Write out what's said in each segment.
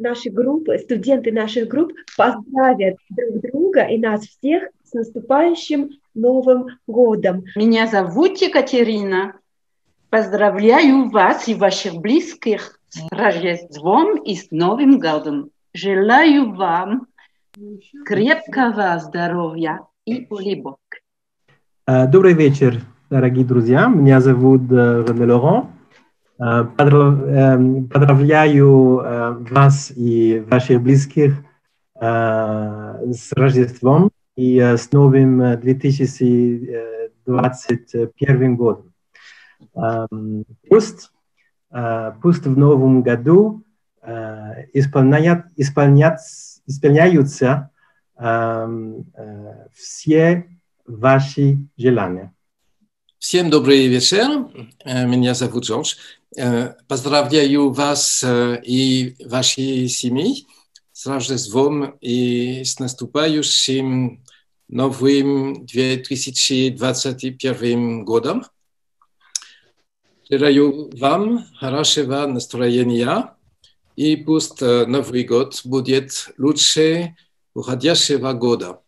наши группы, студенты наших групп поздравят друг друга и нас всех с наступающим Новым годом. Меня зовут Екатерина. Поздравляю вас и ваших близких с Рождеством и с Новым годом. Желаю вам крепкого здоровья и улыбок. Добрый вечер, дорогие друзья. Меня зовут Рене Лоран. Поздравляю вас и ваших близких с Рождеством и с новым 2021 годом. Пусть в новом году исполняются все ваши желания. Всем добрый вечер. Меня зовут Джордж. Поздравляю вас и ваши семьи с Рождеством и с наступающим новым 2021 годом. Желаю вам хорошего настроения и пусть Новый год будет лучше уходящего года.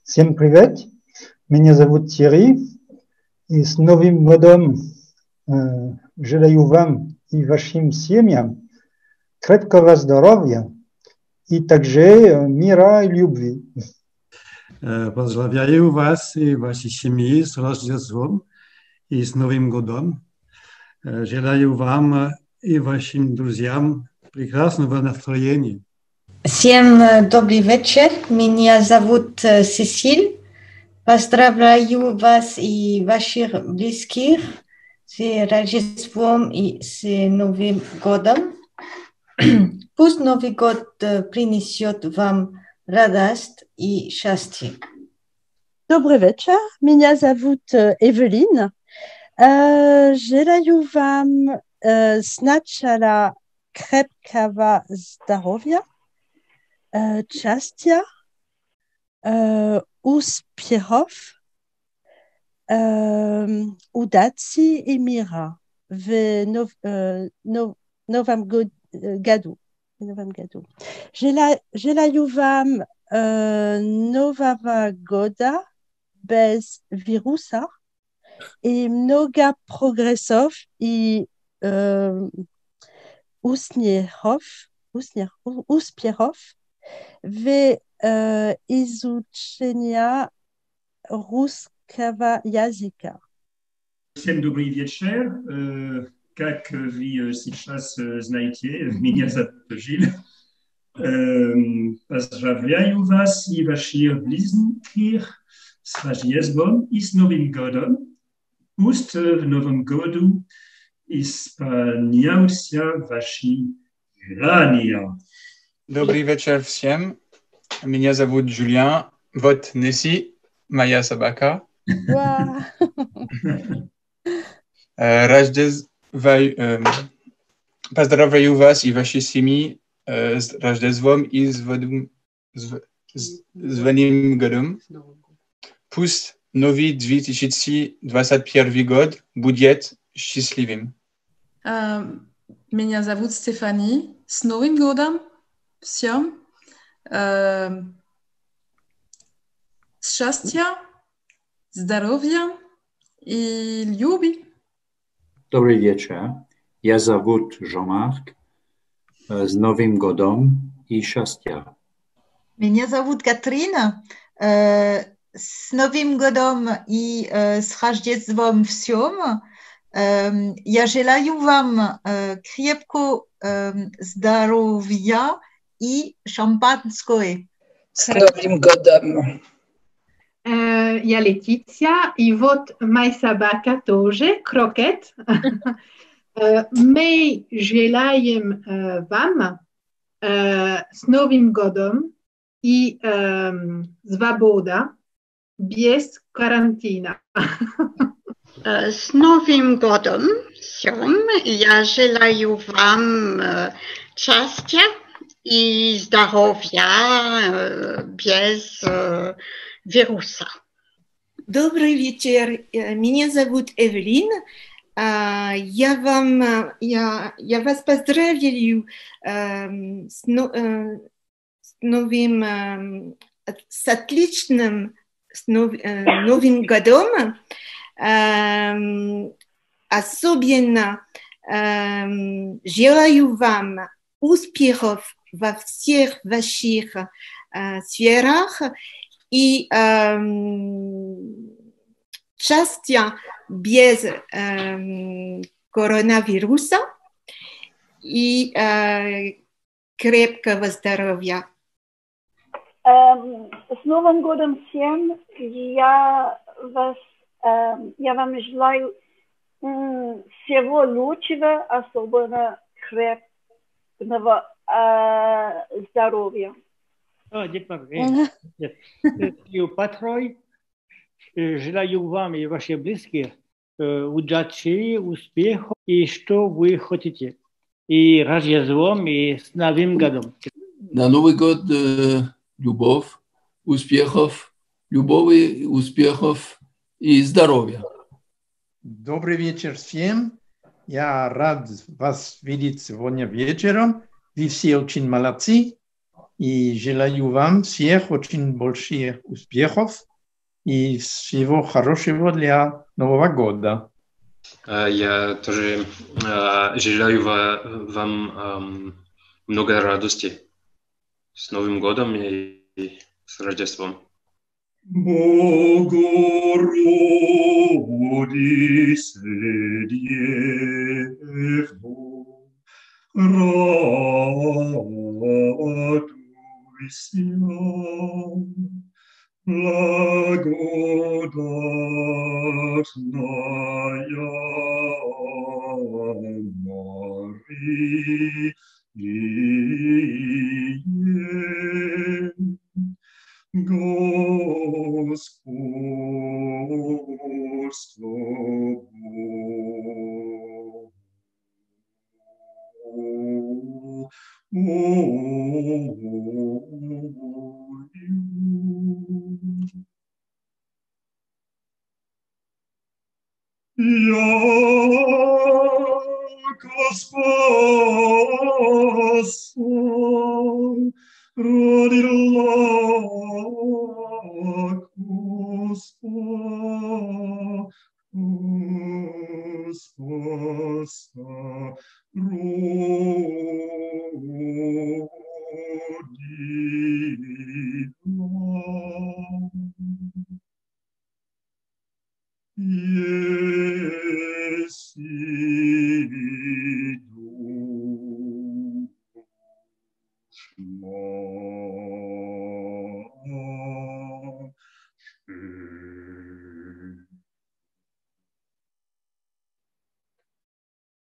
Всем привет. Меня зовут Thierry. И с Новым годом желаю вам и вашим семьям крепкого здоровья и также мира и любви. Поздравляю вас и ваши семьи с Рождеством и с Новым годом. Желаю вам и вашим друзьям прекрасного настроения. Всем добрый вечер. Меня зовут Сесиль. Поздравляю вас и ваших близких с Рождеством и с Новым годом. Пусть Новый год принесет вам радость и счастье. Добрый вечер. Меня зовут Эвелин. Желаю вам сначала крепкого здоровья, счастья, успехов, удачи и мира в новом году. Желаю вам Нового года без вируса и много прогрессов и успехов в изучении русского языка. Всем добрый вечер. Как вы сейчас знаете, меня зовут Жиль. Поздравляю вас и ваших близких с Рождеством и с Новым годом. Пусть в Новом году исполняются ваши желания. Добрый вечер всем. Меня зовут Julien. Вот Несси, моя собака. Поздравляю вас и ваши семьи с Рождеством и с Новым годом. Пусть новый 2021 год будет счастливым. Меня зовут Стефани. С Новым годом всем. Счастья, здоровья и любви. Добрый вечер. Я зовут Жан-Марк. С Новым годом и счастья. Меня зовут Катрина. С Новым годом и с Рождеством всем. Я желаю вам крепкого здоровья и шампанское. С Новым годом! Я Летиция, и вот моя собака тоже, Крокет. Мы желаем вам с Новым годом и свобода без карантина. С Новым годом всем. Я желаю вам счастья и здоровья без вируса. Добрый вечер. Меня зовут Эвелин. Я вас поздравляю с отличным Новым годом. Особенно желаю вам успехов во всех ваших сферах и счастья без коронавируса и крепкого здоровья. С Новым годом всем! Я вам желаю всего лучшего, особенно крепкого здоровья. Патрой, желаю вам и вашим близким удачи, успехов и что вы хотите. И Рождеством, и с Новым годом. На Новый год любовь, успехов, любови, успехов и здоровья. Добрый вечер всем. Я рад вас видеть сегодня вечером. Вы все очень молодцы. И желаю вам всех очень больших успехов и всего хорошего для Нового года. Я тоже желаю вам много радости с Новым годом и с Рождеством. Богородице Дево, радуйся, благодатная Мария, Господь с яко спасал родила спаса родила. Еси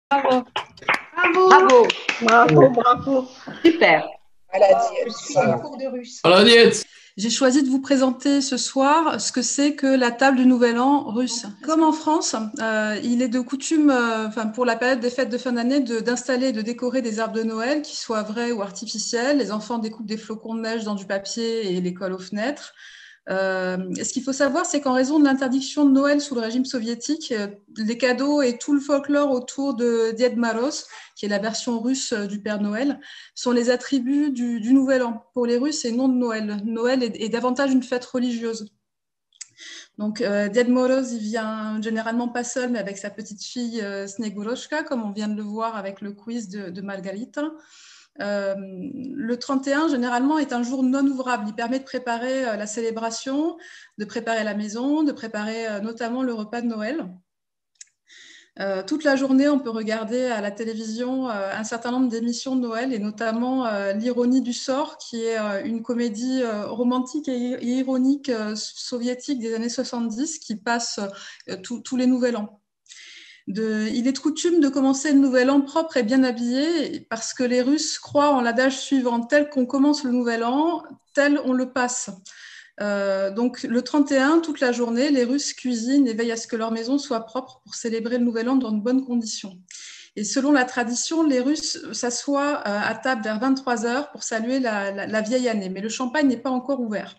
Bravo. Bravo. Bravo, bravo. Super. J'ai choisi de vous présenter ce soir ce que c'est que la table du Nouvel An russe. Comme en France, il est de coutume, pour la période des fêtes de fin d'année, d'installer et de décorer des arbres de Noël, qu'ils soient vrais ou artificiels. Les enfants découpent des flocons de neige dans du papier et les collent aux fenêtres. Ce qu'il faut savoir, c'est qu'en raison de l'interdiction de Noël sous le régime soviétique, les cadeaux et tout le folklore autour de Ded Moroz, qui est la version russe du Père Noël, sont les attributs du Nouvel An pour les Russes et non de Noël. Noël est davantage une fête religieuse. Donc, Ded Moroz, il vient généralement pas seul, mais avec sa petite fille Sneguroshka, comme on vient de le voir avec le quiz de Margarita. Le 31, généralement, est un jour non ouvrable. Il permet de préparer la célébration, de préparer la maison, de préparer notamment le repas de Noël. Toute la journée, on peut regarder à la télévision un certain nombre d'émissions de Noël, et notamment L'ironie du sort, qui est une comédie romantique et ironique soviétique des années 70 qui passe tous les Nouvel An. Il est de coutume de commencer le Nouvel An propre et bien habillé, parce que les Russes croient en l'adage suivant: tel qu'on commence le Nouvel An, tel on le passe. Donc le 31, toute la journée, les Russes cuisinent et veillent à ce que leur maison soit propre pour célébrer le Nouvel An dans de bonnes conditions. Et selon la tradition, les Russes s'assoient à table vers 23h pour saluer la vieille année, mais le champagne n'est pas encore ouvert.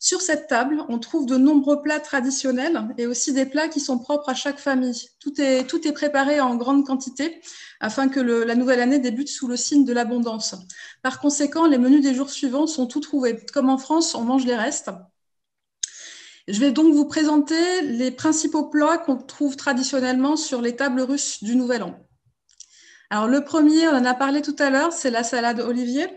Sur cette table, on trouve de nombreux plats traditionnels et aussi des plats qui sont propres à chaque famille. Tout est préparé en grande quantité afin que la nouvelle année débute sous le signe de l'abondance. Par conséquent, les menus des jours suivants sont tout trouvés. Comme en France, on mange les restes. Je vais donc vous présenter les principaux plats qu'on trouve traditionnellement sur les tables russes du Nouvel An. Alors, le premier, on en a parlé tout à l'heure, c'est la salade Olivier.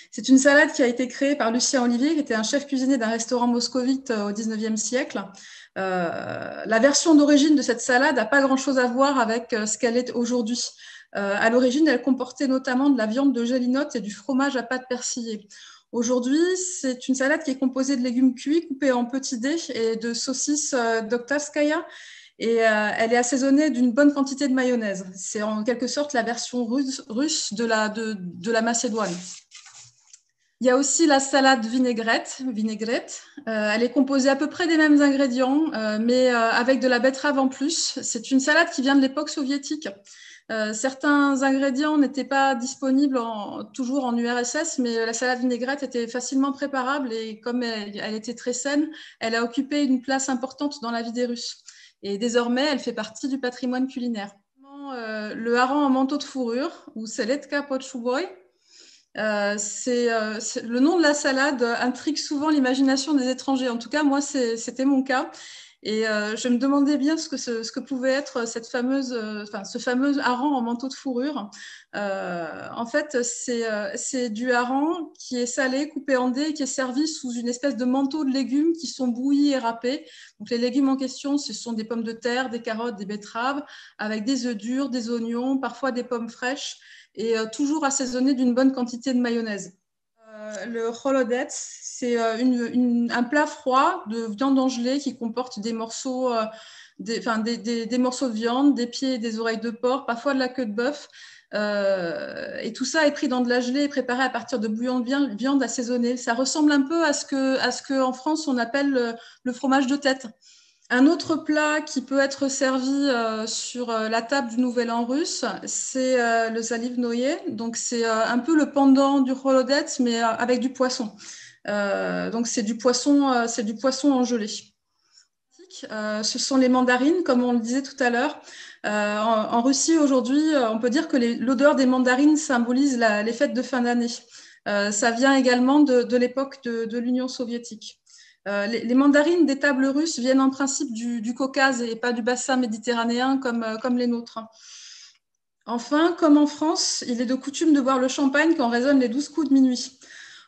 C'est une salade qui a été créée par Lucien Olivier, qui était un chef cuisinier d'un restaurant moscovite au XIXe siècle. La version d'origine de cette salade n'a pas grand-chose à voir avec ce qu'elle est aujourd'hui. À l'origine, elle comportait notamment de la viande de gelinotte et du fromage à pâte persillée. Aujourd'hui, c'est une salade qui est composée de légumes cuits coupés en petits dés et de saucisses Doktorskaya. Et elle est assaisonnée d'une bonne quantité de mayonnaise. C'est en quelque sorte la version russe de la Macédoine. Il y a aussi la salade vinaigrette. Elle est composée à peu près des mêmes ingrédients, mais avec de la betterave en plus. C'est une salade qui vient de l'époque soviétique. Certains ingrédients n'étaient pas disponibles toujours en URSS, mais la salade vinaigrette était facilement préparable et comme elle était très saine, elle a occupé une place importante dans la vie des Russes. Et désormais, elle fait partie du patrimoine culinaire. Le hareng en manteau de fourrure, ou seletka pod šuboj, le nom de la salade intrigue souvent l'imagination des étrangers. En tout cas, moi, c'était mon cas. Et je me demandais bien ce que pouvait être ce fameux hareng en manteau de fourrure. En fait, c'est du hareng qui est salé, coupé en dés, qui est servi sous une espèce de manteau de légumes qui sont bouillis et râpés. Donc, les légumes en question, ce sont des pommes de terre, des carottes, des betteraves, avec des œufs durs, des oignons, parfois des pommes fraîches, et toujours assaisonnés d'une bonne quantité de mayonnaise. Le holodets, c'est un plat froid de viande en gelée qui comporte des morceaux, des morceaux de viande, des pieds et des oreilles de porc, parfois de la queue de bœuf. Et tout ça est pris dans de la gelée et préparé à partir de bouillon de viande assaisonné. Ça ressemble un peu à ce que en France on appelle le fromage de tête. Un autre plat qui peut être servi sur la table du Nouvel An russe, c'est le zalivnoye. Donc, c'est un peu le pendant du holodets, mais avec du poisson. Donc, c'est du poisson en gelée. Ce sont les mandarines, comme on le disait tout à l'heure. En Russie, aujourd'hui, on peut dire que l'odeur des mandarines symbolise les fêtes de fin d'année. Ça vient également de l'époque de l'Union soviétique. Les mandarines des tables russes viennent en principe du Caucase et pas du bassin méditerranéen comme les nôtres. Enfin, comme en France, il est de coutume de boire le champagne quand résonnent les 12 coups de minuit.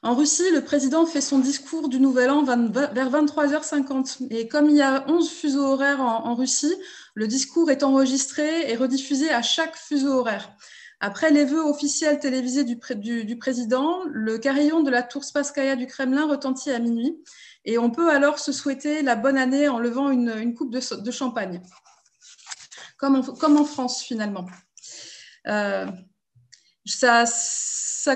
En Russie, le président fait son discours du Nouvel An vers 23h50. Et comme il y a 11 fuseaux horaires en Russie, le discours est enregistré et rediffusé à chaque fuseau horaire. Après les vœux officiels télévisés du président, le carillon de la tour Spasskaya du Kremlin retentit à minuit. Et on peut alors se souhaiter la bonne année en levant une coupe de champagne, comme en France finalement. Ça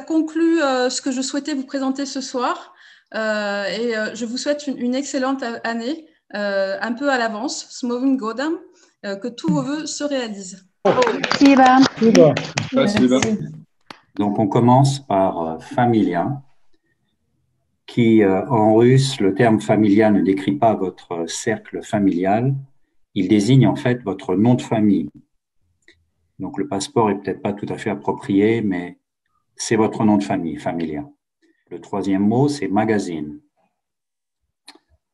conclut ce que je souhaitais vous présenter ce soir et je vous souhaite une excellente année, un peu à l'avance, Smovim Godam, que tous vos vœux se réalisent. Merci. Donc on commence par familia, qui en russe, le terme familia ne décrit pas votre cercle familial, il désigne en fait votre nom de famille. Donc le passeport est peut-être pas tout à fait approprié, mais c'est votre nom de famille, familia. Le troisième mot, c'est magazine.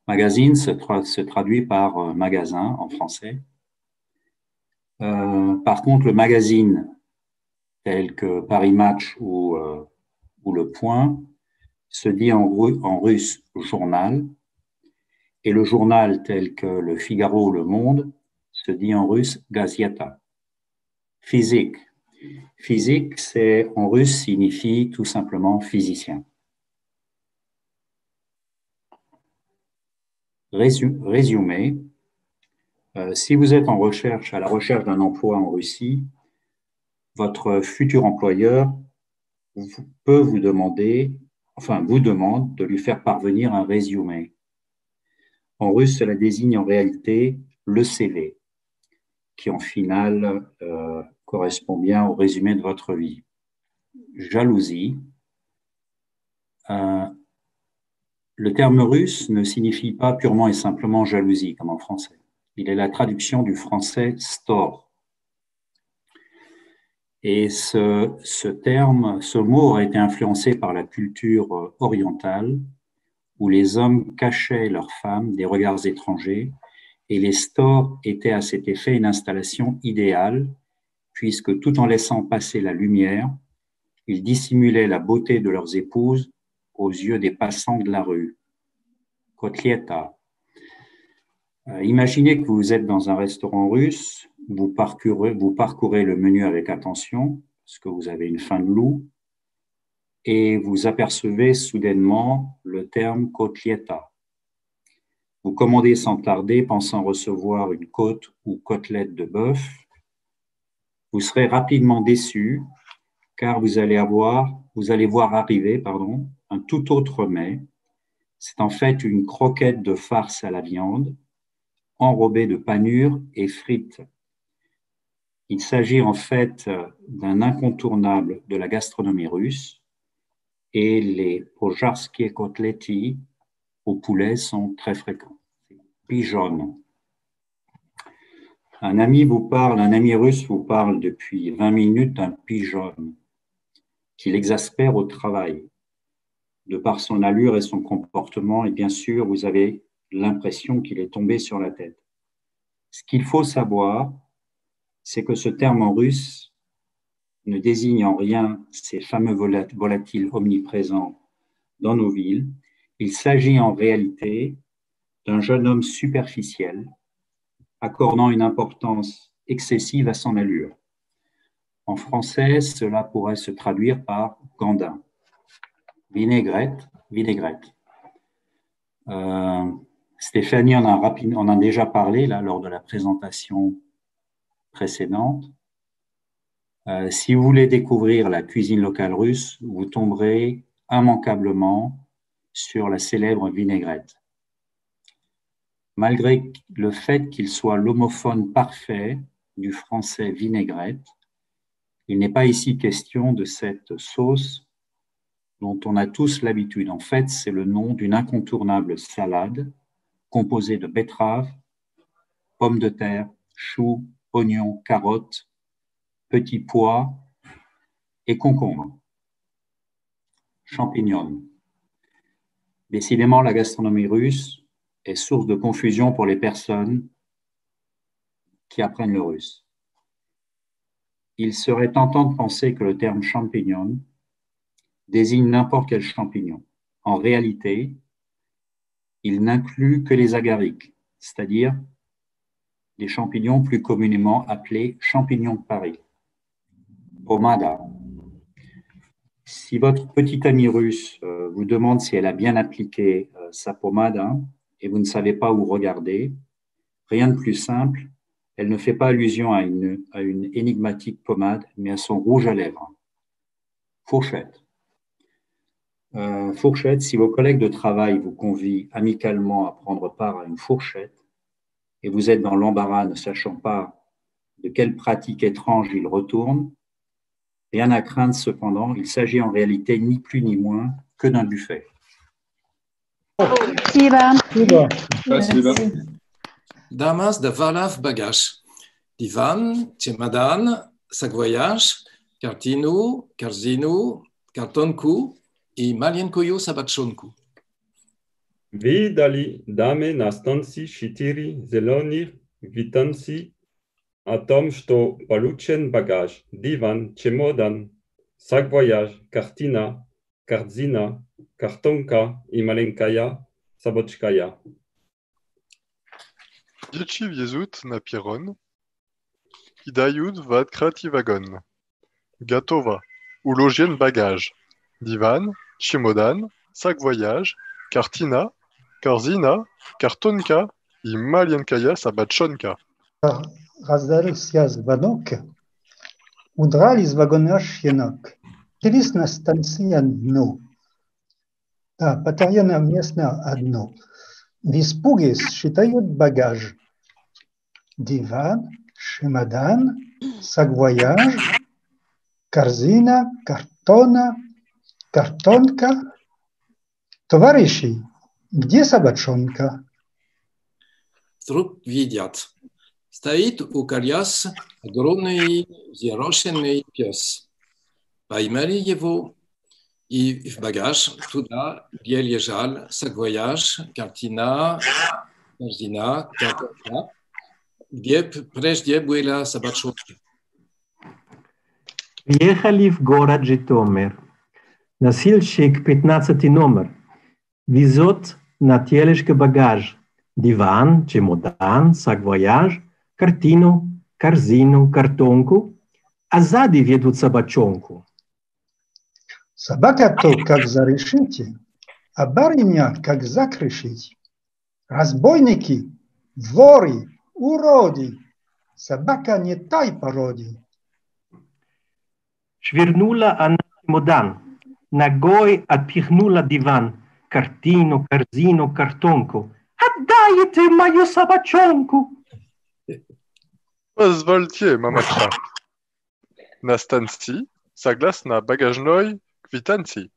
Magazine se traduit par magasin en français. Par contre, le magazine tel que Paris Match ou Le Point se dit en russe journal, et le journal tel que Le Figaro ou Le Monde se dit en russe gazieta. Physique. Physique, c'est en russe signifie tout simplement physicien. Résumé, si vous êtes à la recherche d'un emploi en Russie, votre futur employeur vous demande de lui faire parvenir un résumé. En russe, cela désigne en réalité le CV, qui en finale correspond bien au résumé de votre vie. Jalousie. Le terme russe ne signifie pas purement et simplement jalousie, comme en français. Il est la traduction du français store. Et ce terme, ce mot a été influencé par la culture orientale, où les hommes cachaient leurs femmes des regards étrangers, et les stores étaient à cet effet une installation idéale, puisque tout en laissant passer la lumière, ils dissimulaient la beauté de leurs épouses aux yeux des passants de la rue. Kotlieta. Imaginez que vous êtes dans un restaurant russe, vous parcourez le menu avec attention, parce que vous avez une faim de loup, et vous apercevez soudainement le terme kotlieta. Vous commandez sans tarder, pensant recevoir une côte ou côtelette de bœuf. Vous serez rapidement déçu, car vous allez voir arriver un tout autre mets. C'est en fait une croquette de farce à la viande, enrobée de panure et frites. Il s'agit en fait d'un incontournable de la gastronomie russe, et les pojarskie kotleti au poulet sont très fréquents. Pigeon. Un ami russe vous parle depuis 20 minutes d'un pigeon qui l'exaspère au travail. De par son allure et son comportement, et bien sûr, vous avez l'impression qu'il est tombé sur la tête. Ce qu'il faut savoir, c'est que ce terme en russe ne désigne en rien ces fameux volatiles omniprésents dans nos villes. Il s'agit en réalité d'un jeune homme superficiel, accordant une importance excessive à son allure. En français, cela pourrait se traduire par gandin. Vinaigrette. Stéphanie en a déjà parlé là, lors de la présentation précédente. Si vous voulez découvrir la cuisine locale russe, vous tomberez immanquablement sur la célèbre vinaigrette. Malgré le fait qu'il soit l'homophone parfait du français vinaigrette, il n'est pas ici question de cette sauce dont on a tous l'habitude. En fait, c'est le nom d'une incontournable salade composée de betteraves, pommes de terre, choux, oignons, carottes, petits pois et concombres. Champignons. Décidément, la gastronomie russe est source de confusion pour les personnes qui apprennent le russe. Il serait tentant de penser que le terme champignon désigne n'importe quel champignon. En réalité, il n'inclut que les agariques, c'est-à-dire les champignons plus communément appelés champignons de Paris. Pomada. Si votre petite amie russe vous demande si elle a bien appliqué sa pommade et vous ne savez pas où regarder, rien de plus simple, elle ne fait pas allusion à une énigmatique pommade, mais à son rouge à lèvres. Fourchette. Fourchette, si vos collègues de travail vous convient amicalement à prendre part à une fourchette et vous êtes dans l'embarras ne sachant pas de quelle pratique étrange ils retournent, rien à craindre cependant, il s'agit en réalité ni plus ni moins que d'un buffet. Damas de Valav Bagage, divan, chemadan, sakvoyage, kartinu, karzinu, kartonku i malienkoju sabatshonku. Vidali dame na stanci shitiri zelonir vitanci о том, что получен багаж, диван, чемодан, саквояж, картина, корзина, картонка и маленькая собачкая. Dzieci wiezут na pieron i dajud w открытый wagon. Gotowa. Uložen bagage. Divan, chemodan, sac voyage, kartina, korzina, kartonka i malienkaja sabatshonka. Раздался звонок. Удрали из вагона щенок. Через на станции одну. Да, потаенно место одно. В испуге считают багаж. Диван, чемодан, саквояж, корзина, картонка. Товарищи, Где собачонка? Вдруг видят. Стоит у колес огромный взъерошенный пес. Поймали его и в багаж туда, где лежал саквояж, картина, корзина, картошка, где прежде была собачонка. Приехали в город Житомир. Носильщик 15 номер везет на тележке багаж, диван, чемодан, саквояж, картину, корзину, картонку, а сзади ведут собачонку. Собака то, как зарешите, а барыня, как закрешить. Разбойники, воры, уроды, собака не той породы. Швырнула она чемодан, ногой отпихнула диван, картину, корзину, картонку. Отдайте мою собачонку! Позвольте, мамочка. На станции, согласно багажной квитанции,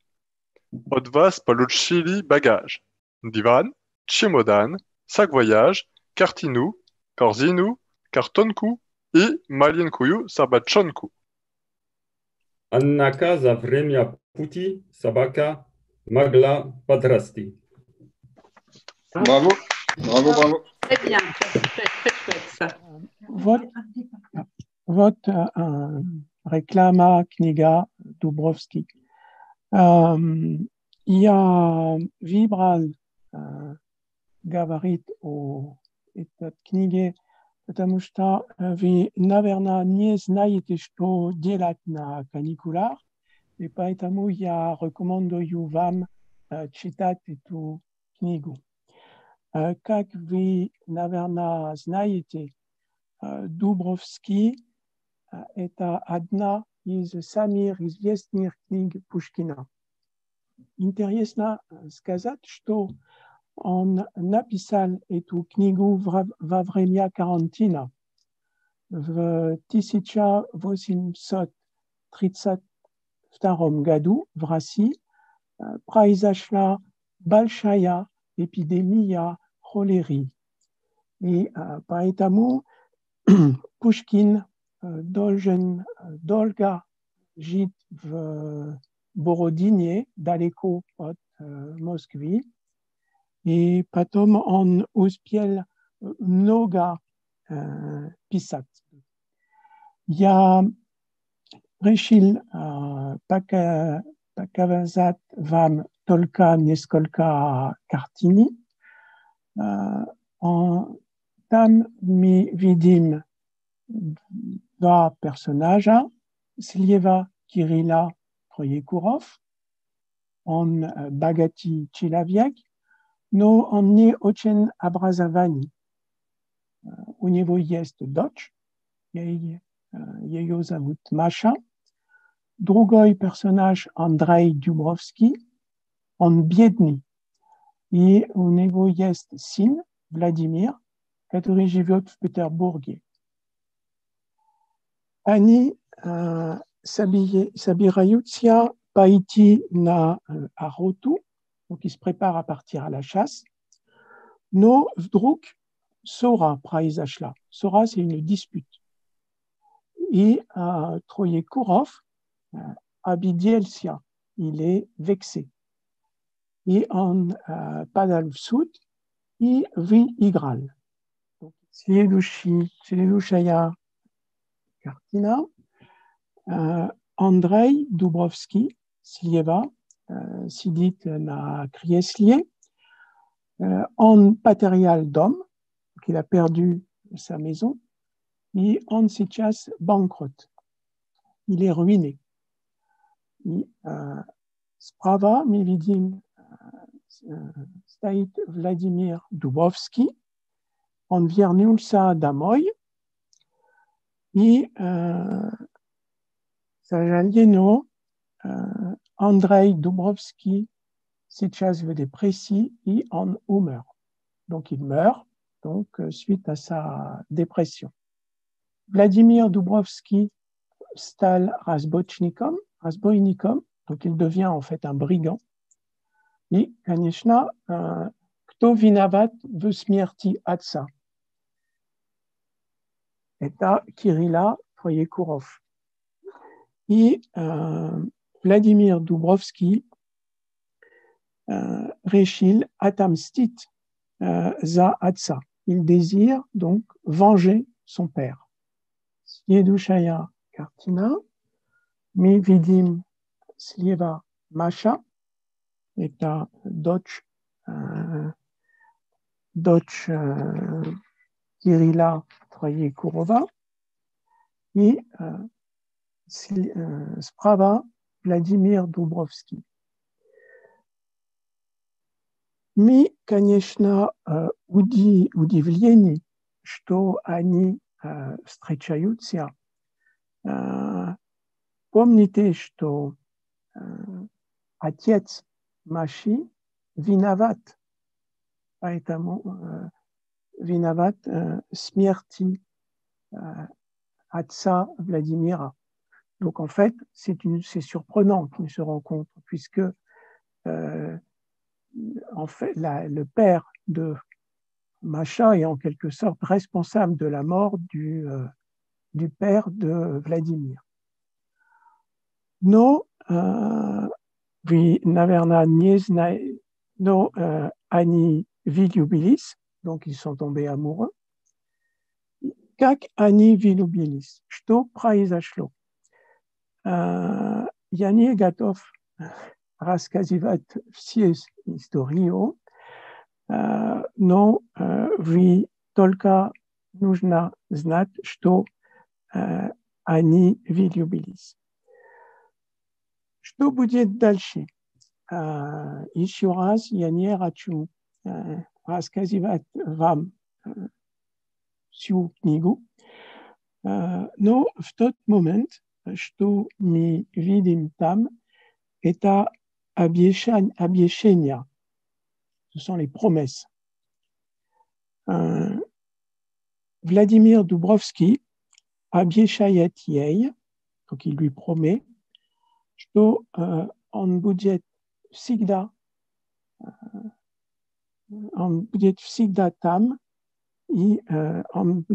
от вас получили багаж, диван, чемодан, саквояж, картину, корзину, картонку и маленькую собачонку. Однако за время пути собака могла подрасти. Bravo, bravo, bravo. Très bien, très chouette ça. Вот реклама книга Дубровский. Я выбрал, говорит о этой книге, потому что вы, наверное, не знаете, что делать на каникулах, и поэтому я рекомендую вам читать эту книгу. Как вы, наверное, знаете, Дубровский – это одна из самых известных книг Пушкина. Интересно сказать, что он написал эту книгу во время карантина. В 1832 году в России произошла большая эпидемия холеры. И поэтому Пушкин должен долго жить в Бородине, далеко от Москвы. И потом он успел много писать. Я решил показать вам только несколько картин. Там мы видим два персонажа. Слева Кирилла Троекуров. Он богатый человек, но он не очень образованный. У него есть дочь, ее зовут Маша. Другой персонаж Андрей Дубровский, он бедный. И у него есть сын Владимир, который живет в Петербурге. Они собираются пойти на охоту, donc ils se préparent à partir à la chasse. Но вдруг ссора произошла. Ссора, c'est une dispute. И Троекуров обиделся, il est vexé. И он подал в суд и выиграл. Следующая картина. Андрей Дубровский слева сидит на кресле. Он потерял дом, il a perdu sa maison, et он сейчас банкрот. Il est ruiné. И справа мы видим стоит Владимир Дубровский. Он вернулся домой. И, к сожалению, Андрей Дубровский сейчас в депрессии et on meurt. Donc il meurt suite à sa dépression. Vladimir Dubrovski stale разбойником, donc il devient en fait un brigand. Et, конечно, Что виноват в смерти отца? Это Кирилла Троекуров. И Владимир Дубровский решил отомстить за отца. Il désire donc venger son père. Следующая картина. Мы видим слева Маша. Это дочь Кирилла Троекурова. И справа Владимир Дубровский. Мы, конечно, удивлены, что они встречаются. Помните, что отец Маши виноват, поэтому виноват смерти отца Владимира. Donc en fait, c'est surprenant qu'ils se rencontrent, puisque en fait, le père de Macha est en quelque sorte responsable de la mort du père de Vladimir. No, naverna no ani vilubilis, donc ils sont tombés amoureux. Как они влюбились? Что произошло? Я не готов рассказывать все историю, но вы только нужно знать, что они влюбились. Что будет дальше? Еще раз я не хочу рассказывать вам всю книгу, но в тот момент, что мы видим там, это обещания. Ce sont les promesses. Vladimir Dubrovski обещает ей, donc il lui promet, что он будет всегда там, и он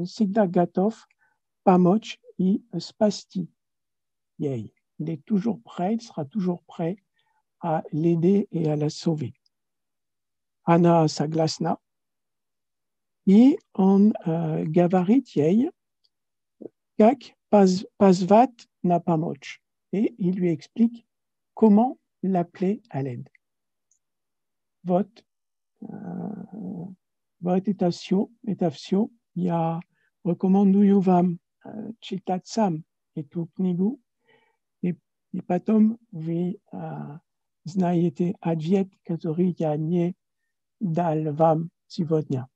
всегда готов помочь и спасти ей. Il est toujours prêt, il sera toujours prêt à l'aider et à la sauver. Она согласна, и он говорит ей, как позвать на помощь, et il lui explique comment l'appeler à l'aide. Вот это все. Я рекомендую вам читать сам эту книгу, и потом вы знаете ответ, который я не дал вам сегодня.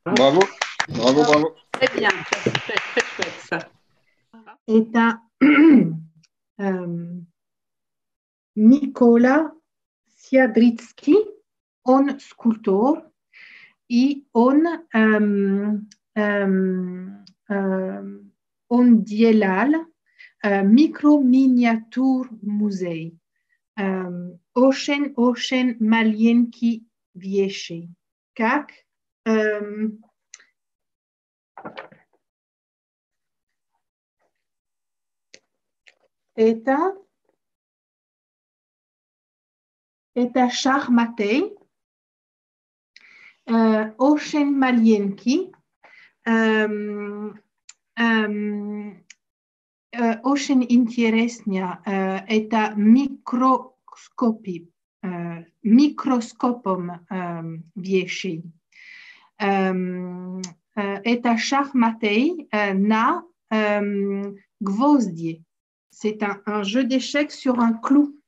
Bravo, bravo, bravo. Très bien, très chouette ça. Это Микола Сядрицкий, он скульптор, и он делал микро-миниатюр музей. Очень маленькие вещи. Как это шахматы, очень маленький, очень интересно, это микроскопом вещи. Это шахматы на гвозди. C'est un jeu d'échecs sur un clou.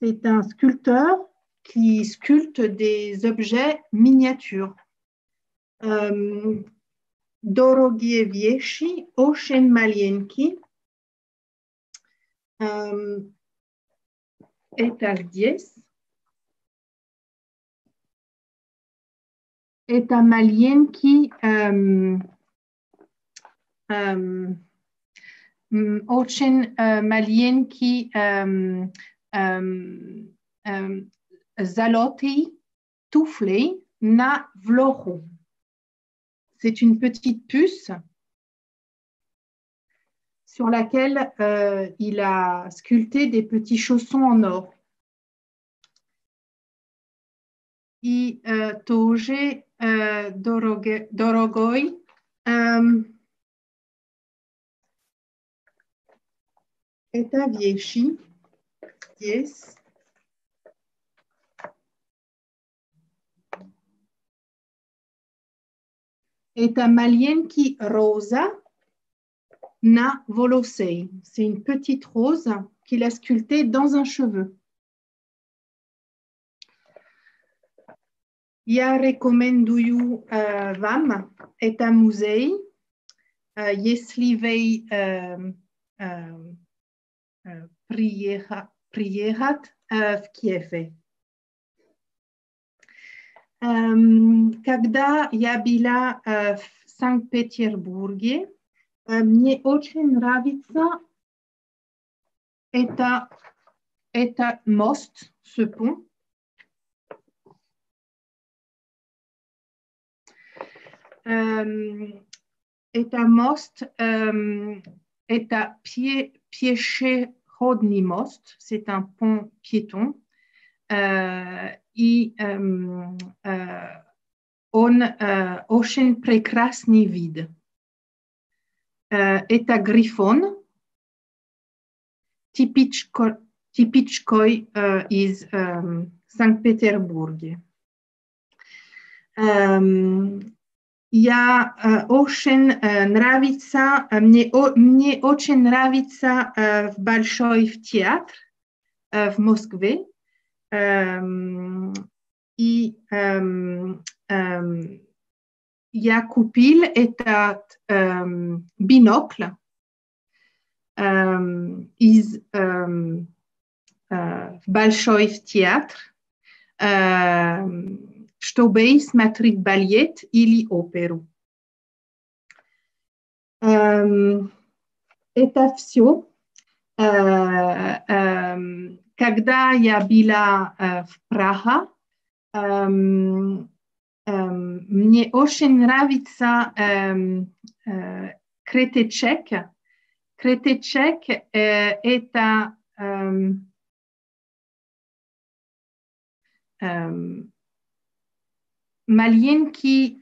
C'est un sculpteur qui sculpte des objets miniatures. Dorogie wieści, очень маленький. Это здесь. Это маленький, очень маленький Zaloty tuflej na vlochu. C'est une petite puce sur laquelle il a sculpté des petits chaussons en or. I tože dorogoj. Eta vieši. Yes. Eta malienki rosa na volosei. C'est une petite rose qu'il a sculptée dans un cheveu. Ja rekomenduju vám eta muzej, jestli vej приехать в Киеве. Когда я была в Санкт-Петербурге, мне очень нравится это мост, ce pont. Это мост, это пешеходный мост, c'est un pont piéton. И он очень прекрасный вид. Это грифон, типичкой из Санкт-Петербурга. Я очень нравится, мне очень нравится в Большой театр в Москве. И я купил этот бинокль из Большой театр, чтобы смотреть балет или оперу. Это все. Когда я была в Праге, мне очень нравится Кретечек. Кретечек – это маленький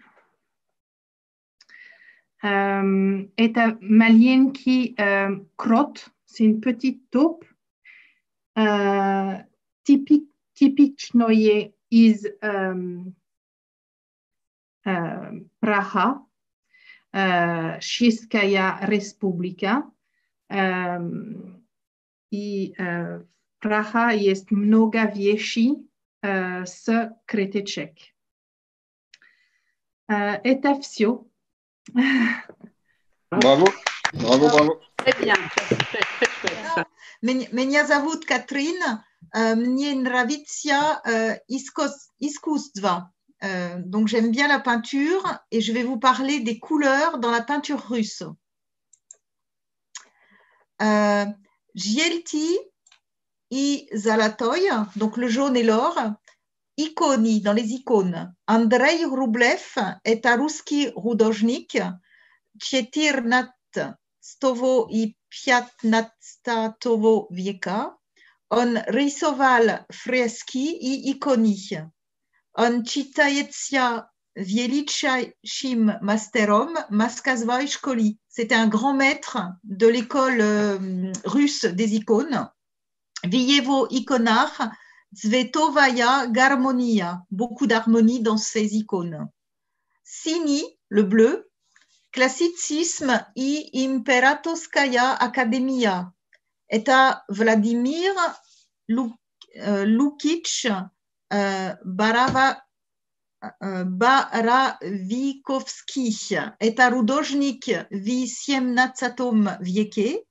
крот, c'est une petite taupe typicznej из Praha, Česká republika. И в Praha есть много вещей с Кретечек. Это все. Bravo, bravo, bravo. Très bien, très chouette ça. Меня зовут Катрин, мне нравится искусство. Donc j'aime bien la peinture et je vais vous parler des couleurs dans la peinture russe. Желтый и золотой, donc le jaune et l'or, иконы, dans les icônes. Andrei Rublev est un русский художник, 14 и 15 века. On rysoval freski i ikony. On czytается величайшим мастером Москвской школы. C'était un grand maître de l'école russe des icônes. В его иконах цветовая гармония, beaucoup d'harmonie dans ces icônes. Синий, le bleu, classicisme и императорская академия. Это Владимир Лукич Боровиковский. Это художник в XVII веке.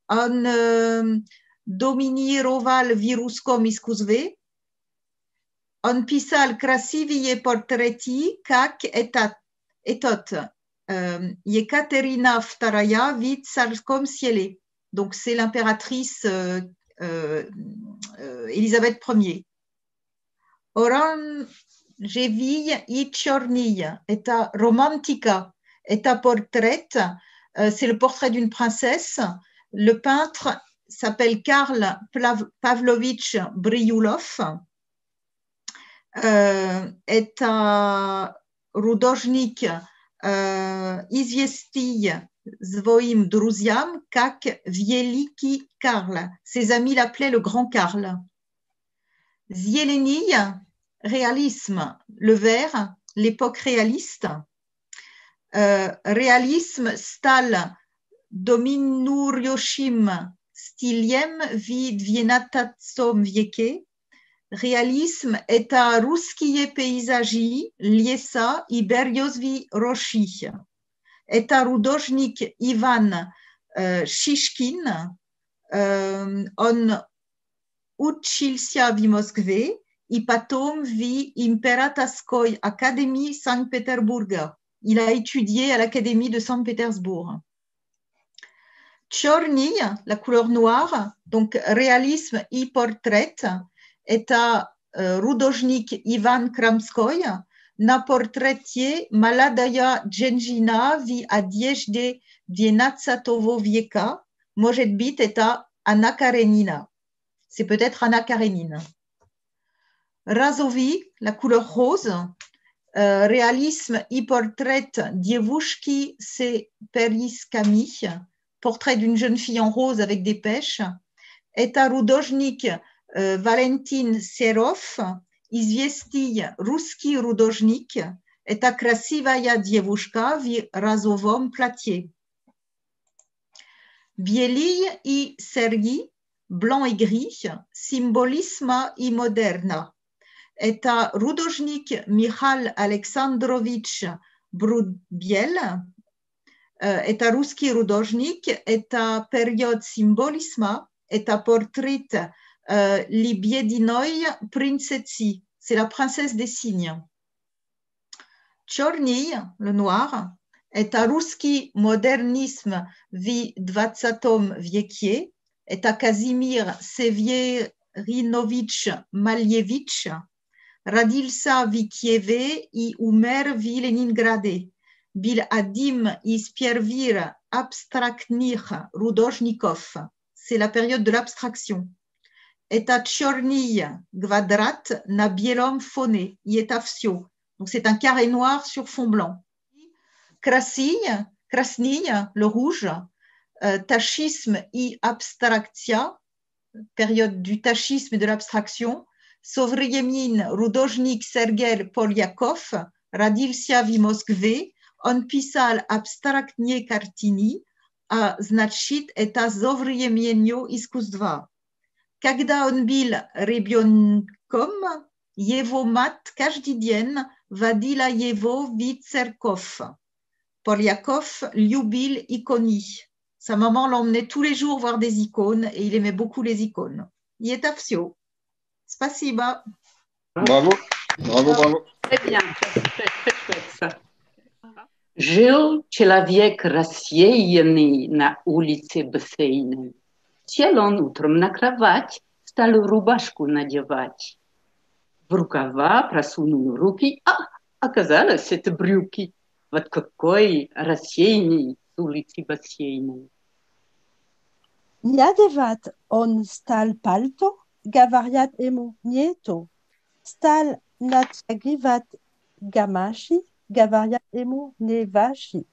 Он доминировал в русском искусстве. Он писал красивые портреты, как этот Екатерина II в царском селе. Donc, c'est l'impératrice Élisabeth Ier. Orangeville i Chornille est un romantica, est un portrait. C'est le portrait d'une princesse. Le peintre s'appelle Karl Pavlovitch Brioulov. Est un художник известий своим друзьям как Великий Karl. Ses amis l'appelaient le grand Karl. Zielenij, réalisme, le vert, l'époque réaliste. Réalisme, stal dominurioshim stiliem vid vienatacom vieke. Réalisme est un ruskie paysagi, liesa i berjozvi roshi. Est un художник Ivan Shishkin, on учился в Москве и потом в Императорской академии Saint-Pétersbourg. Il a étudié à l'Académie de Saint-Pétersbourg. Chorny, la couleur noire, donc réalisme et portrait, est un художник Ivan Kramskoy, на портрете молодая женщина в одежде XII века, может быть, это Anna Karenina. C'est peut-être Anna Karenine. Razovi, la couleur rose, réalisme et portrait девушки с перисками, portrait d'une jeune fille en rose avec des pêches, est un художник Valentin Serov, известный русский художник, это красивая девушка в розовом платье. Белый и Sergi, blanc et gris, symbolisme и модерна. Это художник Михаил Александрович Брудбель, это русский художник, это период символизма, это портрет Libiedinoi Princessi, c'est la princesse des cygnes. Chorny, le noir, est un русский modernisme в XX веке, est un Kazimir Severinovich Malievich, родился в Киеве и умер в Ленинграде. Был одним из первых абстрактных художников. C'est la période de l'abstraction. Est à Chorny Gvadrat na bielom fone, y est afsio. Donc c'est un carré noir sur fond blanc. Krasny, le rouge, tachisme et abstraktia, période du tachisme et de l'abstraction. Sovreyemin художник Sergei Polyakov, родился в Москве, он писал абстрактные картины, а значит это современное искусство. Когда он был ребенком, его мать каждый день водила его в церковь. Polyakov любил иконы. Sa maman l'emmenait tous les jours voir des icônes et il aimait beaucoup les icônes. Il est afsio. Спасибо. Bravo, bravo, bravo. Très bien, très chouette ça. Жил человек рассеянный на улице бассейной. Сел он утром на кровать, стал рубашку надевать. В рукава просунул руки, а оказалось, это брюки. Вот какой рассеянный с улицы бассейной. Надевать он стал пальто, говорят ему нету. Стал натягивать гамаши, говорят ему не ваши.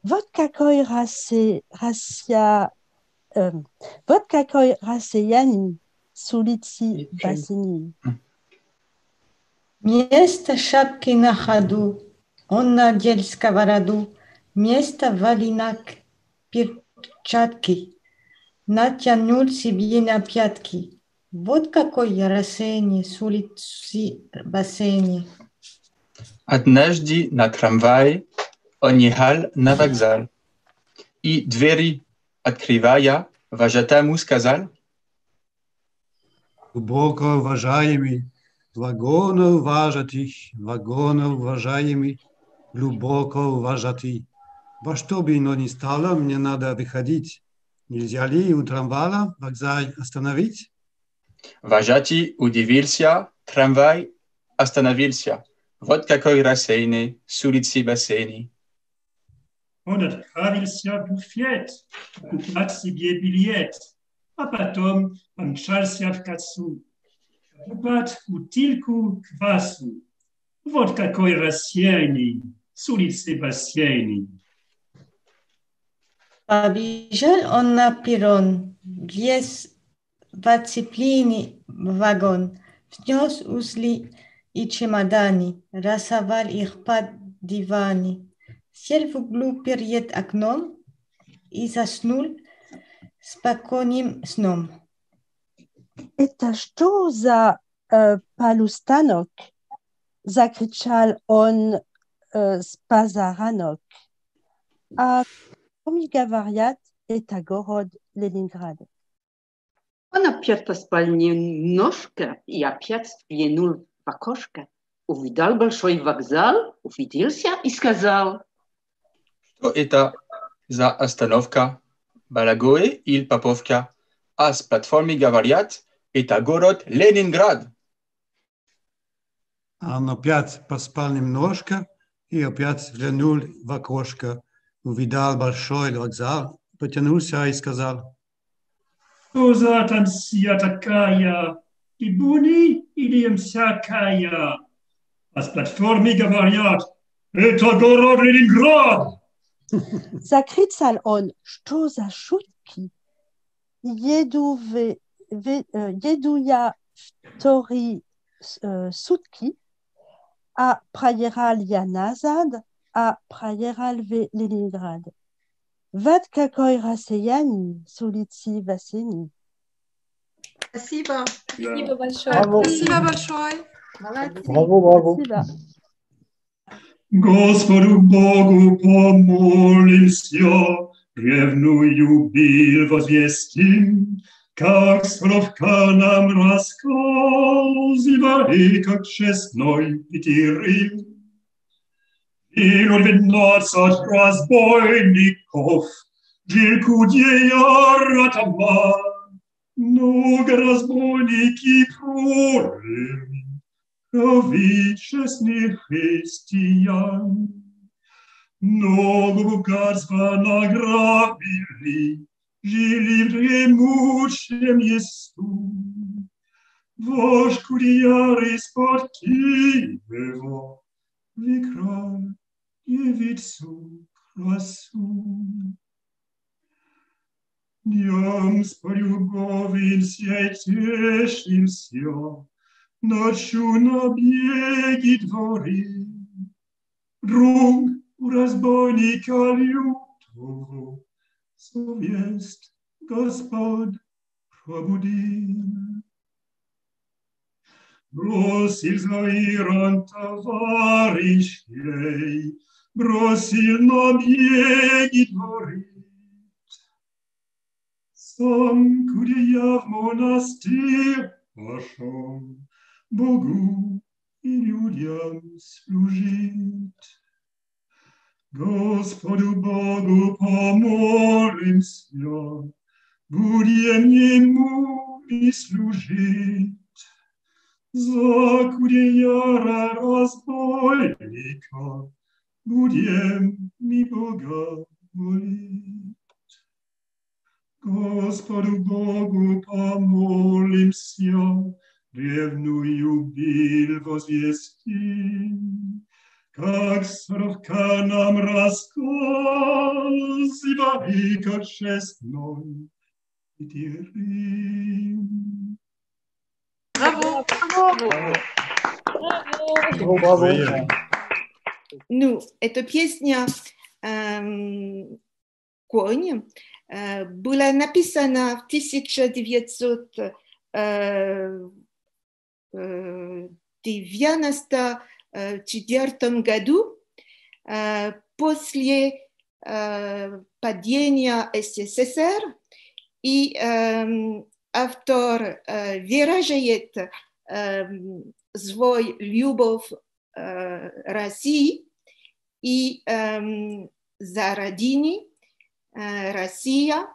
Вот какой рассеянный с улицы бассейной. Вместо шапки на ходу он надел сковороду, вместо валенок перчатки натянул себе на пятки. Вот какое рассеяние с улицы бассейной. Однажды на трамвае он ехал на вокзал и двери открывая, вожатому сказал: Глубоко уважаемый, вагонов уважаемый, глубоко уважатый. Во что бы оно ни стало, мне надо выходить. Нельзя ли у трамвая вокзал остановить? Вожатый удивился, трамвай остановился. Вот какой рассеянный с улицы бассейни. Он отправился в буфет покупать себе билет, а потом помчался в кассу покупать бутылку квасу. Вот какой рассеянный с улицы бассейни. Побежал он на перрон, влез в оцепленный вагон, внес узлы и чемоданы, рассовал их под диваны, сел в углу перед окном и заснул спокойным сном. Это что за полустанок? Закричал он с позаранок. А коми говорят, это город Ленинград. Он опять поспал немножко и опять взглянул в окошко. Увидал большой вокзал, увиделся и сказал: Что это за остановка? Балагое или Поповка? А с платформы говорят, это город Ленинград. Он опять поспал немножко и опять взглянул в окошко. Увидал большой вокзал, потянулся и сказал: Что за танция такая? Трибуны или всякая? А с платформы говорят, это город Ленинград. Закричал он, что за шутки? Еду я вторые сутки, а проехал я назад, а проехал в Ленинград. Вот какой рассеянный с улицы бассейни. Спасибо. Спасибо большое. Браво. Спасибо большое. Молодцы. Браво. Спасибо. Господу Богу помолимся, ревную бил возвестим, как Скоровка нам рассказывали, как честной Петерим. И 12 разбойников, Жилку дея атаман, много разбойники кроли, крови честных христиан. Много богатства награбили, жили в дремучем лесу. Вождь курьеры спортивного выкрал девицу красу. Днем с полюбовью сей тешимся, ночью на беге дворы. Друг у разбойника лютого совесть Господь пробудил. Бросил Заиран товарищей, бросил на беги дворы. Сам, куда я в монастырь пошел, Богу и людям служить. Господу Богу помолимся, будем Ему и служить. За курьера разбойника будем ми Бога молить. Господу Богу помолимся, древную бил возвестим, как Скоровка нам рассказывали, как честной Петерим. Браво! Браво. Ну, эта песня «Конь» была написана в 1994 году после падения СССР, и автор выражает свою любовь России и за родину Россия.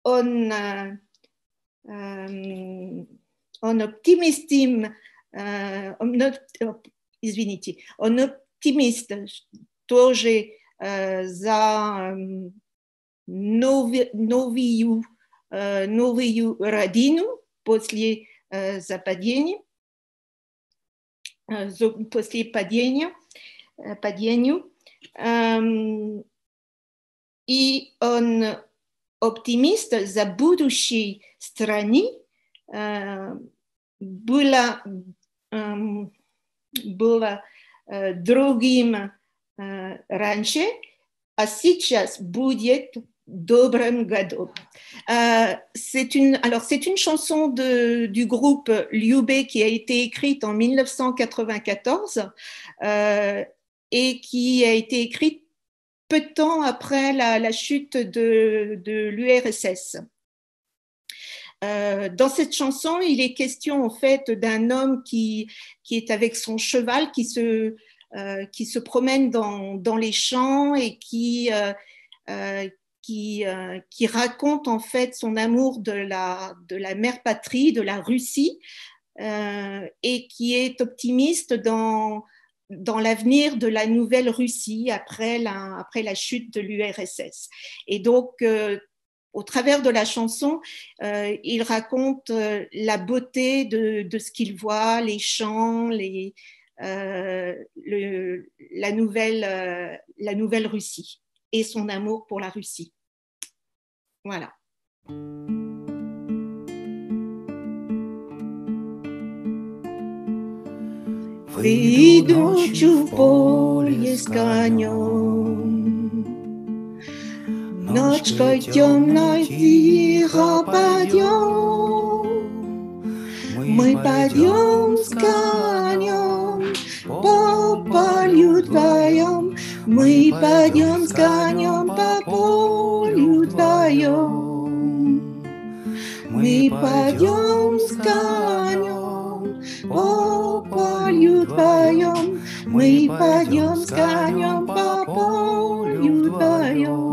Он он оптимист тоже за новую родину после падения. И он оптимист за будущее страны. Было другим раньше, а сейчас будет добрым годом. C'est une chanson du groupe Liubé qui a été écrite en 1994 et qui a été écrite peu de temps après la chute de l'URSS. Dans cette chanson, il est question en fait d'un homme qui est avec son cheval, qui se promène dans les champs et qui raconte en fait son amour de la mère patrie, de la Russie, et qui est optimiste dans l'avenir de la nouvelle Russie après la chute de l'URSS. Et donc, au travers de la chanson, il raconte la beauté de ce qu'il voit, les champs, la nouvelle Russie et son amour pour la Russie. Voilà. Выйду в поле с конем, ночкой темной тихо пойдем, мы пойдем с конем, по полю вдвоем, мы пойдем с конем, по полю вдвоем, мы пойдем с конем, по полю вдвоем, мы пойдем с конем, по полю вдвоем.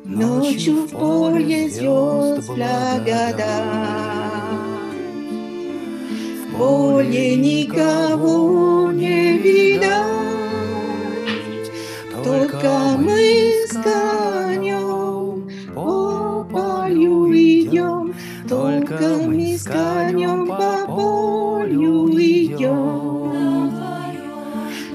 Ночью в поле звезд благодать, в поле никого не видать, только мы с конем по полю идем, только мы с конем по полю идем,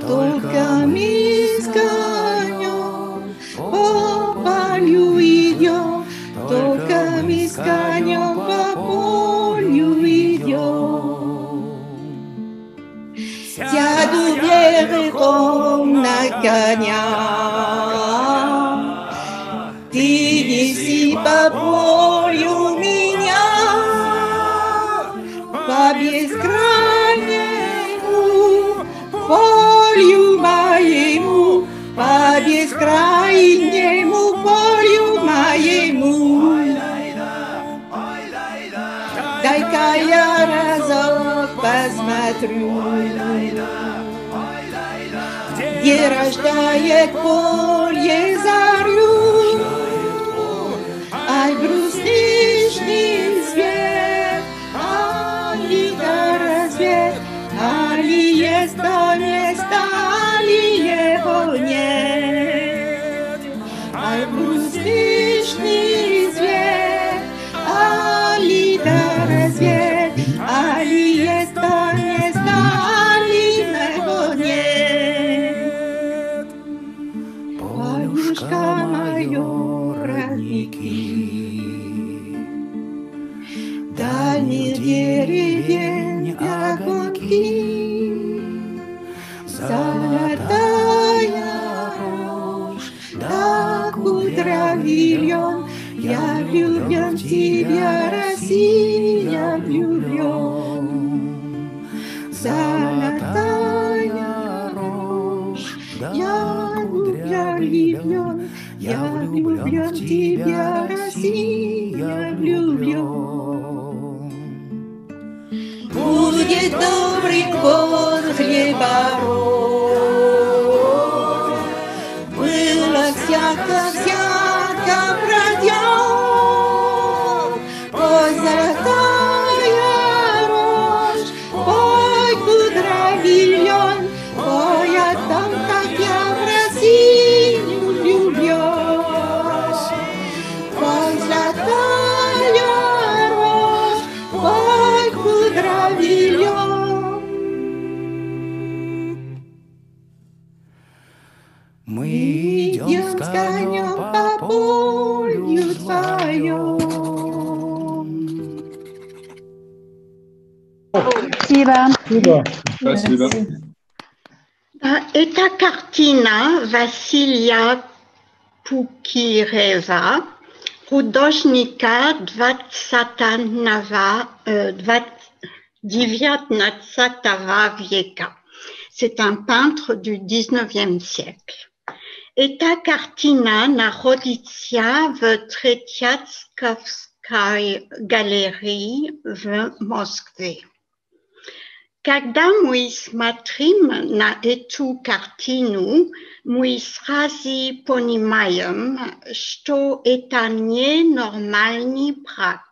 только мы с конем по полю идем, только мы с конем по полю идем. Сяду верхом на коня, ты неси по полю меня, по бескрайнему полю моему, по бескрайнему полю моему. Дай-ка я разок посмотрю, где рождает поле зарю. Ай, брусничный свет, али да рассвет, али есть то место, али его нет. Ай, брусничный свет, али да рассвет, али есть то место, али его нет. Полюшка моё, родники, дальних деревень огоньки, золотая рожь, да кудра вильон, я влюблен в тебя, Россия, влюблен. Золотая рожь, я влюблен, я влюблен в тебя, Россия, влюблен. Будет добрый год хлебород, было всяко пройдет, Мы идем с конем по полю твоем. Спасибо. Спасибо. Эта картина Василия Пукирева, художника 19 века. C'est un peintre du 19e siècle. Эта картина находится в Третьяковской галерее в Москве. Когда мы смотрим на эту картину, мы сразу понимаем, что это не нормальный брак.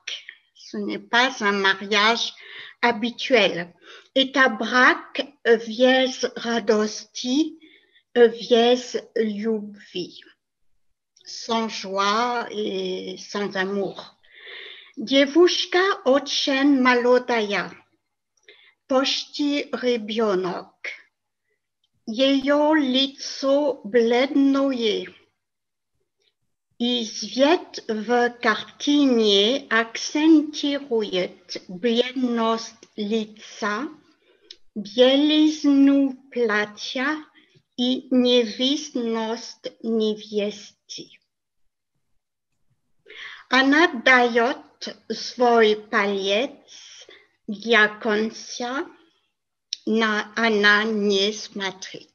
Ce n'est pas un mariage habituel. Это брак без радости, без любви, sans joie et sans amour. Девушка очень молодая. Почти ребенок. Ее лицо бледное. И свет в картине акцентирует бледность лица, белизну платья и невинность невесты. Она дает свой палец для конца, она не смотрит.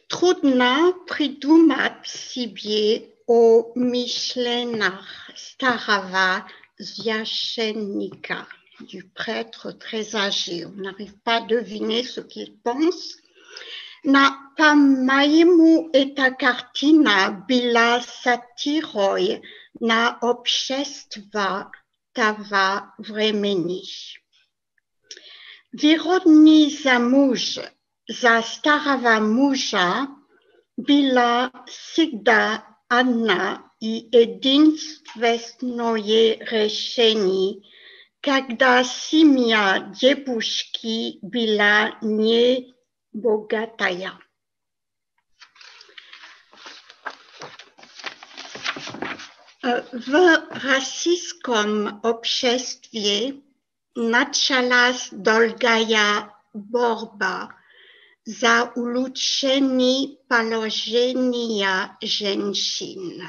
Трудно придумать себе о мишленах старого священника, du prêtre très âgé. On n'arrive pas à deviner ce qu'il pense. По-моему, эта картина была сатирой на общество того времени. Вероятно, замуж за старого мужа была всегда одна и единственное решение, когда семья девушки была не богатая. В российском обществе началась долгая борьба за улучшение положения женщин.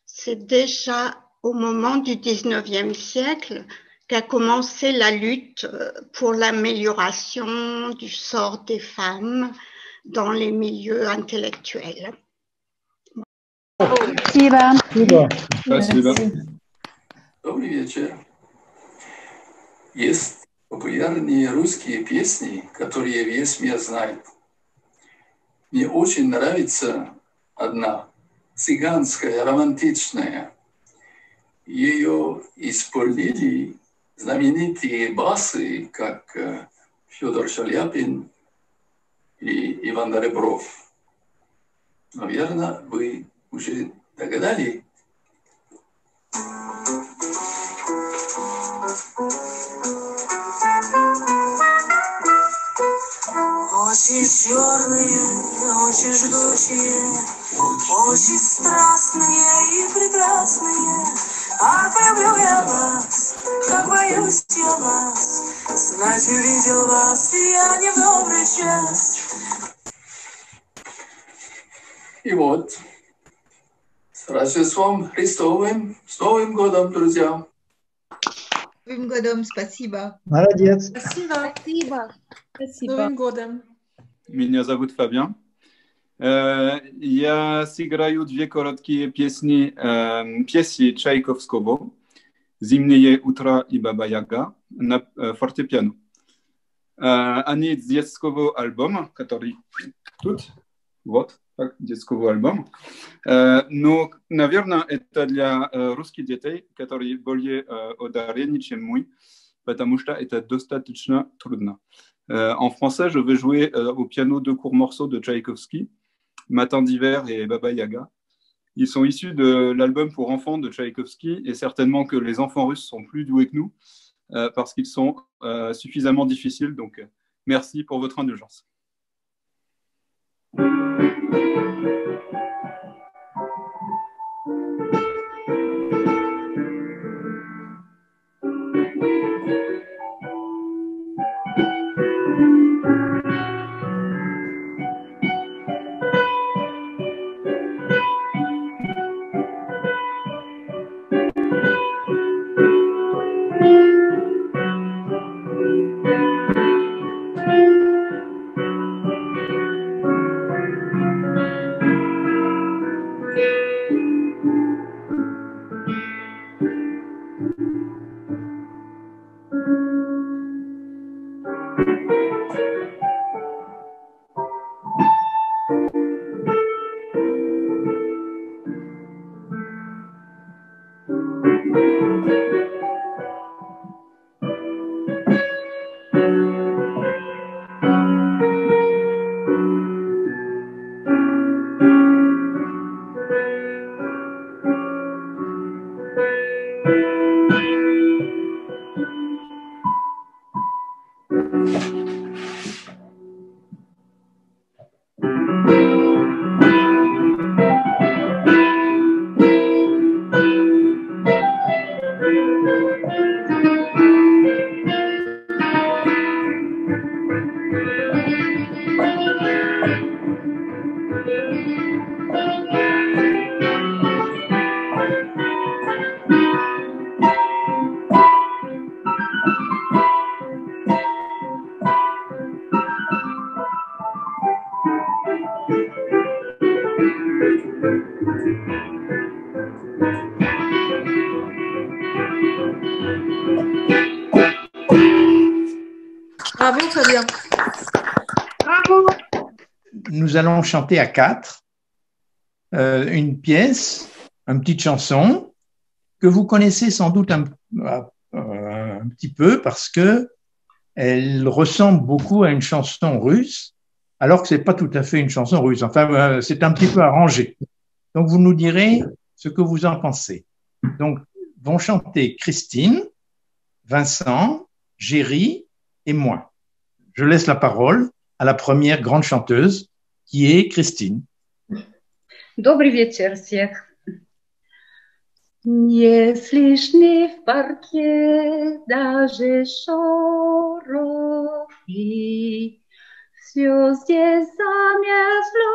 C'est déjà au moment du 19e siècle qu'a commencé la lutte pour l'amélioration du sort des femmes dans les milieux intellectuels. Спасибо. Спасибо. Добрый вечер. Есть популярные русские песни, которые весь мир знает. Мне очень нравится одна, цыганская, романтичная. Ее исполнили знаменитые басы, как Федор Шаляпин и Иван Ребров. Наверное, вы уже догадались? Очи черные, очи жгучие, очи страстные и прекрасные. Ах, люблю я вас, как боюсь я вас, знать увидел вас я не в добрый час. И вот, с Рождеством Христовым, с Новым годом, друзья! С Новым годом, спасибо. Молодец. Спасибо. С Новым годом. Меня зовут Фабиан. Я сыграю две короткие песни Чайковского «Зимнее утро» и «Баба-Яга» на фортепиано. Они из детского альбома, который тут, вот, так, детского альбома. Но, наверное, это для русских детей, которые более одарены, чем мы, потому что это достаточно трудно. En français, je vais jouer au piano deux courts morceaux de Tchaïkovski, Matin d'hiver et Baba Yaga. Ils sont issus de l'album pour enfants de Tchaïkovski et certainement que les enfants russes sont plus doués que nous parce qu'ils sont suffisamment difficiles. Donc, merci pour votre indulgence. Bravo, Fabien. Bravo. Nous allons chanter à 4 une pièce, une petite chanson que vous connaissez sans doute un petit peu parce que elle ressemble beaucoup à une chanson russe, alors que c'est pas tout à fait une chanson russe. Enfin, c'est un petit peu arrangé. Donc, vous nous direz ce que vous en pensez. Donc, vont chanter Christine, Vincent, Géry et moi. Je laisse la parole à la première grande chanteuse, qui est Christine. Добрый вечер всех. Не слышны в парке даже шорохи. Все здесь замерзло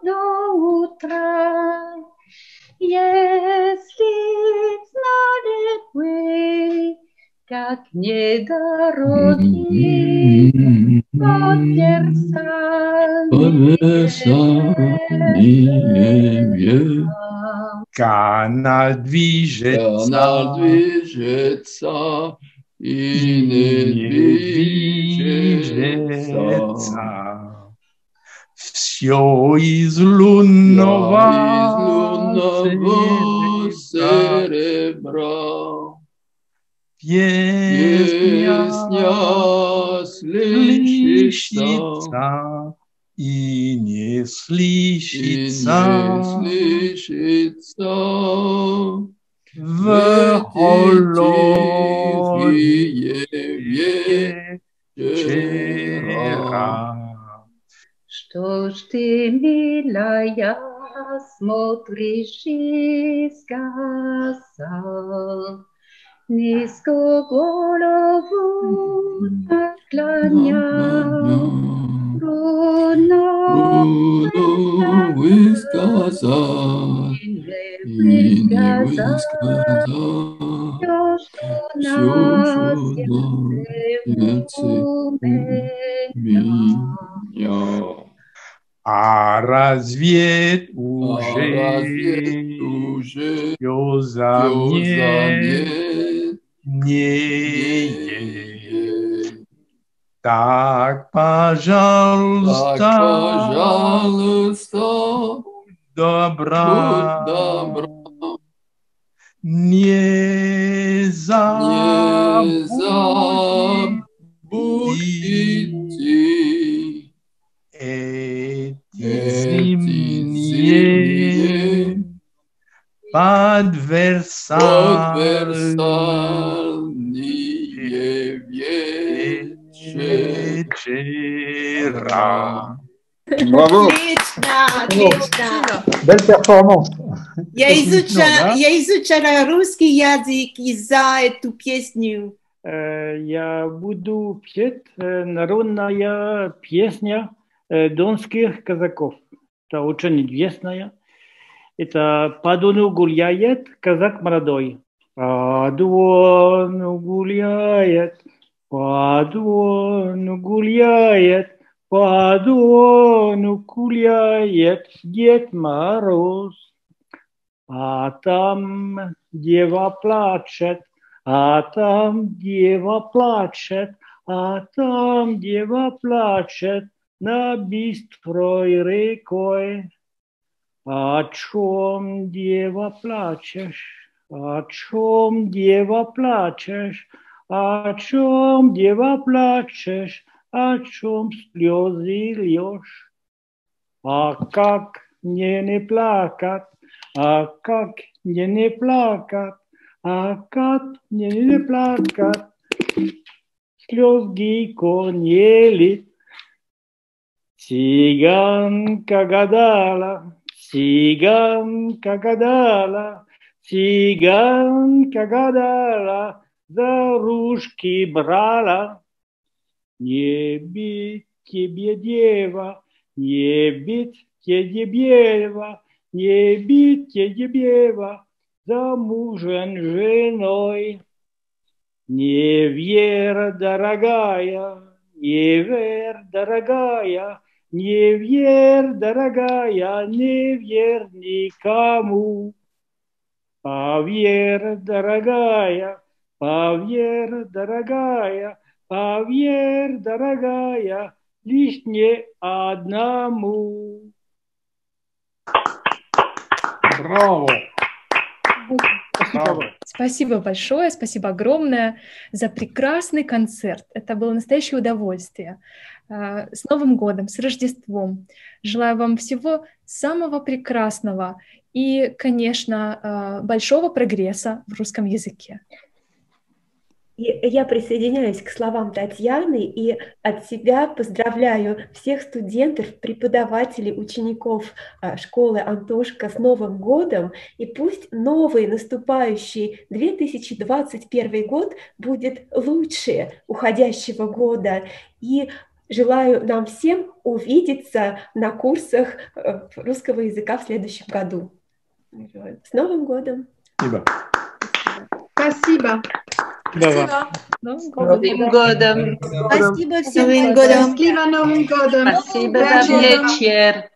до утра. Если б знали вы, как недороги под сердца. Канал движется и не движется. Все из лунного серебра. Песня слышится и не слышится. В холодные вечера. Что ж ты, милая, смотришь и сказал, низко голову наклонял, руно высказал, и не высказал, все, что на сердце у меня. А разве уже все заметнее? Так, пожалуйста, добра, не забудьте эти зимние подверсальные вечера. Браво! Отлично. Belle performance. Я изучала русский язык из-за эту песню. Я буду петь народная песня донских казаков. Это очень известная. Это «По Дону гуляет казак молодой». По Дону гуляет, по Дону гуляет, по Дону гуляет Дед Мороз. А там дева плачет, а там дева плачет, а там дева плачет над быстрой рекой. О чем, дева, плачешь? О чем, дева, плачешь? О чем, дева, плачешь? О чем слезы льешь? А как мне не плакать? А как мне не плакать? А как мне не плакать? Слез гико не лит. Цыганка гадала, цыганка гадала, цыганка гадала, за ручки брала. Не бить тебе дева, не бить тебе дева, не бить тебе дева, за мужем женой. Не вера, дорогая, не вера, дорогая, Не верь, дорогая, не верь никому. Поверь, дорогая, поверь, дорогая, поверь, дорогая, лишь не одному. Браво! Спасибо большое, спасибо огромное за прекрасный концерт. Это было настоящее удовольствие. С Новым годом, с Рождеством. Желаю вам всего самого прекрасного и, конечно, большого прогресса в русском языке. И я присоединяюсь к словам Татьяны и от себя поздравляю всех студентов, преподавателей, учеников школы Антошка с Новым годом. И пусть новый наступающий 2021 год будет лучше уходящего года. И желаю нам всем увидеться на курсах русского языка в следующем году. С Новым годом! Спасибо. Спасибо. С Новым годом! Спасибо всем. Счастливо Новым годом. Спасибо за вечер.